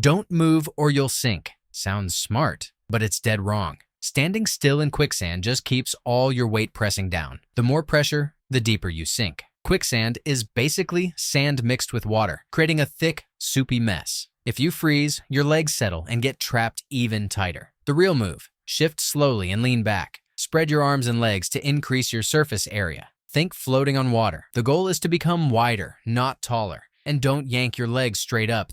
Don't move or you'll sink. Sounds smart, but it's dead wrong. Standing still in quicksand just keeps all your weight pressing down. The more pressure, the deeper you sink. Quicksand is basically sand mixed with water, creating a thick, soupy mess. If you freeze, your legs settle and get trapped even tighter. The real move: shift slowly and lean back. Spread your arms and legs to increase your surface area. Think floating on water. The goal is to become wider, not taller. And don't yank your legs straight up.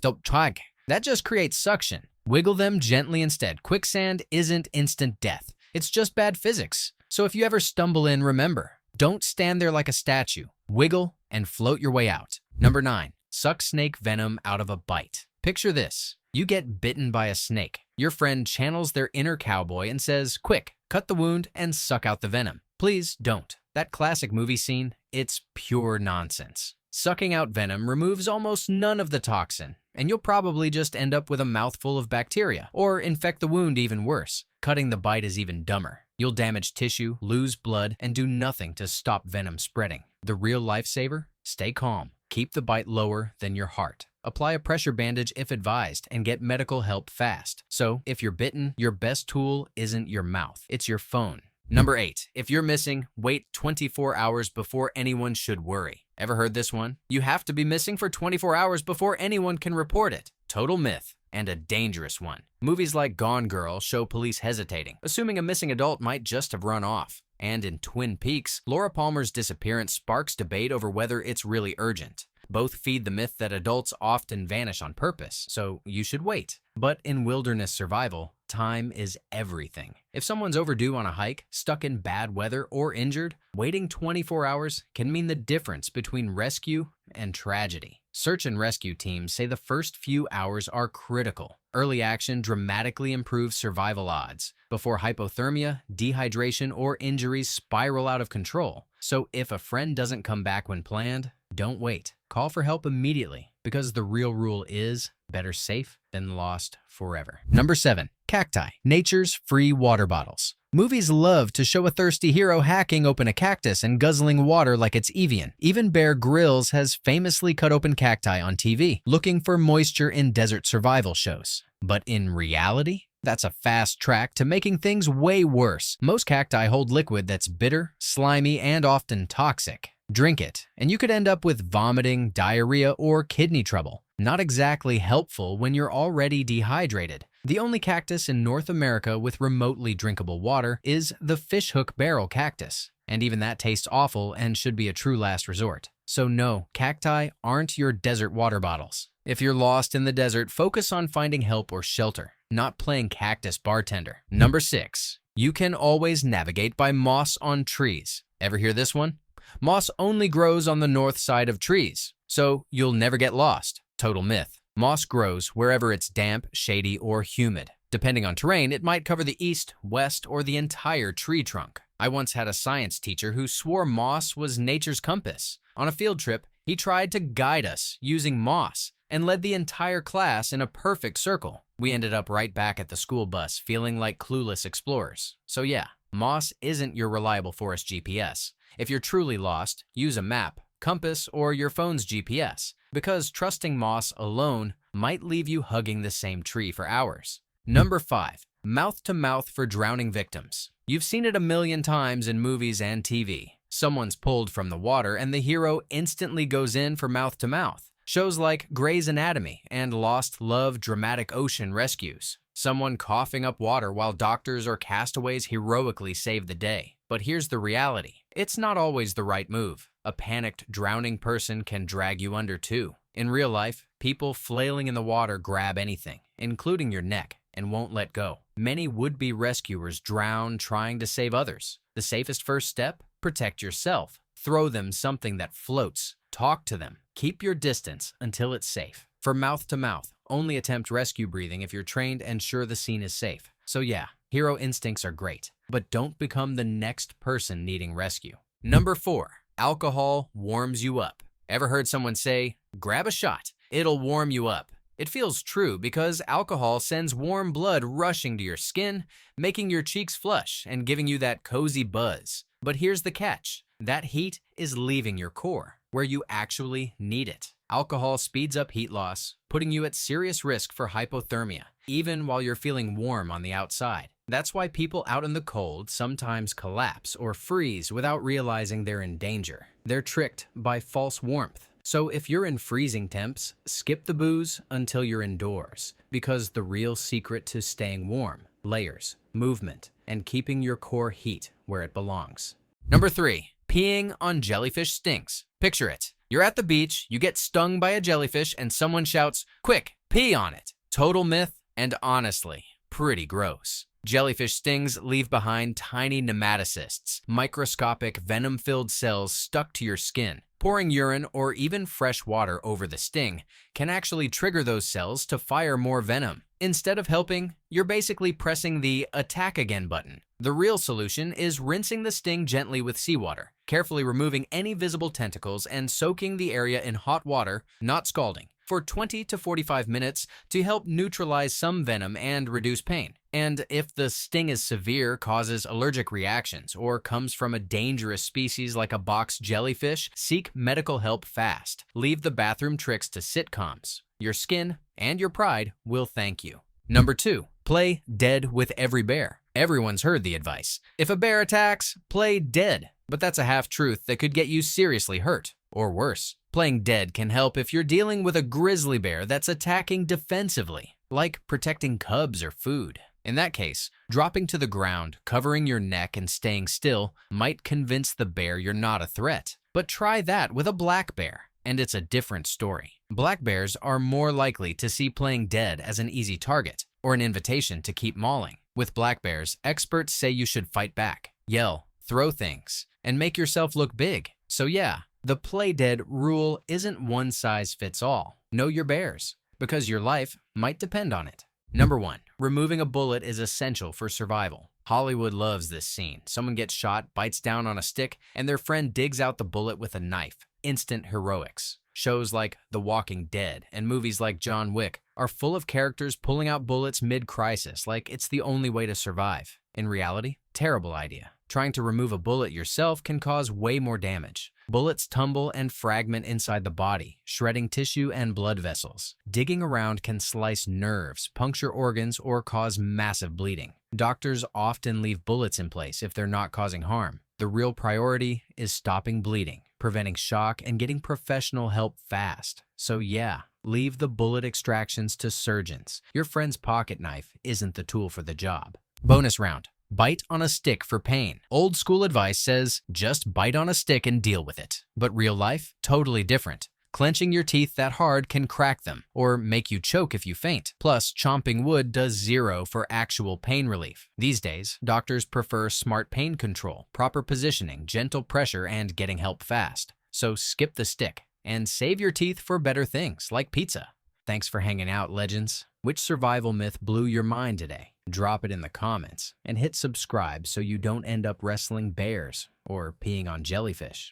That just creates suction. Wiggle them gently instead. Quicksand isn't instant death. It's just bad physics. So if you ever stumble in, remember, don't stand there like a statue. Wiggle and float your way out. Number 9. Suck snake venom out of a bite. Picture this. You get bitten by a snake. Your friend channels their inner cowboy and says, "Quick, cut the wound and suck out the venom." Please don't. That classic movie scene, it's pure nonsense. Sucking out venom removes almost none of the toxin, and you'll probably just end up with a mouthful of bacteria, or infect the wound even worse. Cutting the bite is even dumber. You'll damage tissue, lose blood, and do nothing to stop venom spreading. The real lifesaver? Stay calm. Keep the bite lower than your heart. Apply a pressure bandage if advised, and get medical help fast. So, if you're bitten, your best tool isn't your mouth, it's your phone. Number 8. If you're missing, wait 24 hours before anyone should worry. Ever heard this one? You have to be missing for 24 hours before anyone can report it. Total myth, and a dangerous one. Movies like Gone Girl show police hesitating, assuming a missing adult might just have run off. And in Twin Peaks, Laura Palmer's disappearance sparks debate over whether it's really urgent. Both feed the myth that adults often vanish on purpose, so you should wait. But in wilderness survival, time is everything. If someone's overdue on a hike, stuck in bad weather, or injured, waiting 24 hours can mean the difference between rescue and tragedy. Search and rescue teams say the first few hours are critical. Early action dramatically improves survival odds before hypothermia, dehydration, or injuries spiral out of control. So if a friend doesn't come back when planned, don't wait. Call for help immediately, because the real rule is better safe than lost forever. Number 7. Cacti, nature's free water bottles. Movies love to show a thirsty hero hacking open a cactus and guzzling water like it's Evian. Even Bear Grylls has famously cut open cacti on TV, looking for moisture in desert survival shows. But in reality, that's a fast track to making things way worse. Most cacti hold liquid that's bitter, slimy, and often toxic. Drink it, and you could end up with vomiting, diarrhea, or kidney trouble. Not exactly helpful when you're already dehydrated. The only cactus in North America with remotely drinkable water is the fishhook barrel cactus, and even that tastes awful and should be a true last resort. So no, cacti aren't your desert water bottles. If you're lost in the desert, focus on finding help or shelter, not playing cactus bartender. Number 6. You can always navigate by moss on trees. Ever hear this one? Moss only grows on the north side of trees, so you'll never get lost. Total myth. Moss grows wherever it's damp, shady, or humid. Depending on terrain, it might cover the east, west, or the entire tree trunk. I once had a science teacher who swore moss was nature's compass. On a field trip, he tried to guide us using moss and led the entire class in a perfect circle. We ended up right back at the school bus feeling like clueless explorers. So yeah, moss isn't your reliable forest GPS. If you're truly lost, use a map, compass, or your phone's GPS, because trusting moss alone might leave you hugging the same tree for hours. Number 5. Mouth-to-mouth for drowning victims. You've seen it a million times in movies and TV. Someone's pulled from the water and the hero instantly goes in for mouth-to-mouth. Shows like Grey's Anatomy and Lost Love dramatic ocean rescues. Someone coughing up water while doctors or castaways heroically save the day. But here's the reality. It's not always the right move. A panicked, drowning person can drag you under too. In real life, people flailing in the water grab anything, including your neck, and won't let go. Many would-be rescuers drown trying to save others. The safest first step? Protect yourself. Throw them something that floats. Talk to them. Keep your distance until it's safe. For mouth-to-mouth, only attempt rescue breathing if you're trained and sure the scene is safe. So yeah, hero instincts are great, but don't become the next person needing rescue. Number 4. Alcohol warms you up. Ever heard someone say, grab a shot, it'll warm you up? It feels true because alcohol sends warm blood rushing to your skin, making your cheeks flush and giving you that cozy buzz. But here's the catch. That heat is leaving your core, where you actually need it. Alcohol speeds up heat loss, putting you at serious risk for hypothermia, even while you're feeling warm on the outside. That's why people out in the cold sometimes collapse or freeze without realizing they're in danger. They're tricked by false warmth. So if you're in freezing temps, skip the booze until you're indoors, because the real secret to staying warm: layers, movement, and keeping your core heat where it belongs. Number 3, peeing on jellyfish stinks. Picture it. You're at the beach, you get stung by a jellyfish, and someone shouts, "Quick, pee on it." Total myth, and honestly, pretty gross. Jellyfish stings leave behind tiny nematocysts, microscopic venom-filled cells stuck to your skin. Pouring urine or even fresh water over the sting can actually trigger those cells to fire more venom. Instead of helping, you're basically pressing the attack again button. The real solution is rinsing the sting gently with seawater, carefully removing any visible tentacles and soaking the area in hot water, not scalding, for 20 to 45 minutes to help neutralize some venom and reduce pain. And if the sting is severe, causes allergic reactions, or comes from a dangerous species like a box jellyfish, seek medical help fast. Leave the bathroom tricks to sitcoms. Your skin and your pride will thank you. Number 2, play dead with every bear. Everyone's heard the advice. If a bear attacks, play dead. But that's a half-truth that could get you seriously hurt, or worse. Playing dead can help if you're dealing with a grizzly bear that's attacking defensively, like protecting cubs or food. In that case, dropping to the ground, covering your neck, and staying still might convince the bear you're not a threat. But try that with a black bear, and it's a different story. Black bears are more likely to see playing dead as an easy target, or an invitation to keep mauling. With black bears, experts say you should fight back, yell, throw things, and make yourself look big. So yeah, the play dead rule isn't one size fits all. Know your bears, because your life might depend on it. Number 1, removing a bullet is essential for survival. Hollywood loves this scene. Someone gets shot, bites down on a stick, and their friend digs out the bullet with a knife. Instant heroics. Shows like The Walking Dead and movies like John Wick are full of characters pulling out bullets mid-crisis like it's the only way to survive. In reality, terrible idea. Trying to remove a bullet yourself can cause way more damage. Bullets tumble and fragment inside the body, shredding tissue and blood vessels. Digging around can slice nerves, puncture organs, or cause massive bleeding. Doctors often leave bullets in place if they're not causing harm. The real priority is stopping bleeding, preventing shock, and getting professional help fast. So yeah, leave the bullet extractions to surgeons. Your friend's pocket knife isn't the tool for the job. Bonus round. Bite on a stick for pain. Old school advice says just bite on a stick and deal with it. But real life, totally different. Clenching your teeth that hard can crack them or make you choke if you faint. Plus, chomping wood does zero for actual pain relief. These days, doctors prefer smart pain control, proper positioning, gentle pressure, and getting help fast. So skip the stick and save your teeth for better things like pizza. Thanks for hanging out, legends. Which survival myth blew your mind today? Drop it in the comments and hit subscribe so you don't end up wrestling bears or peeing on jellyfish.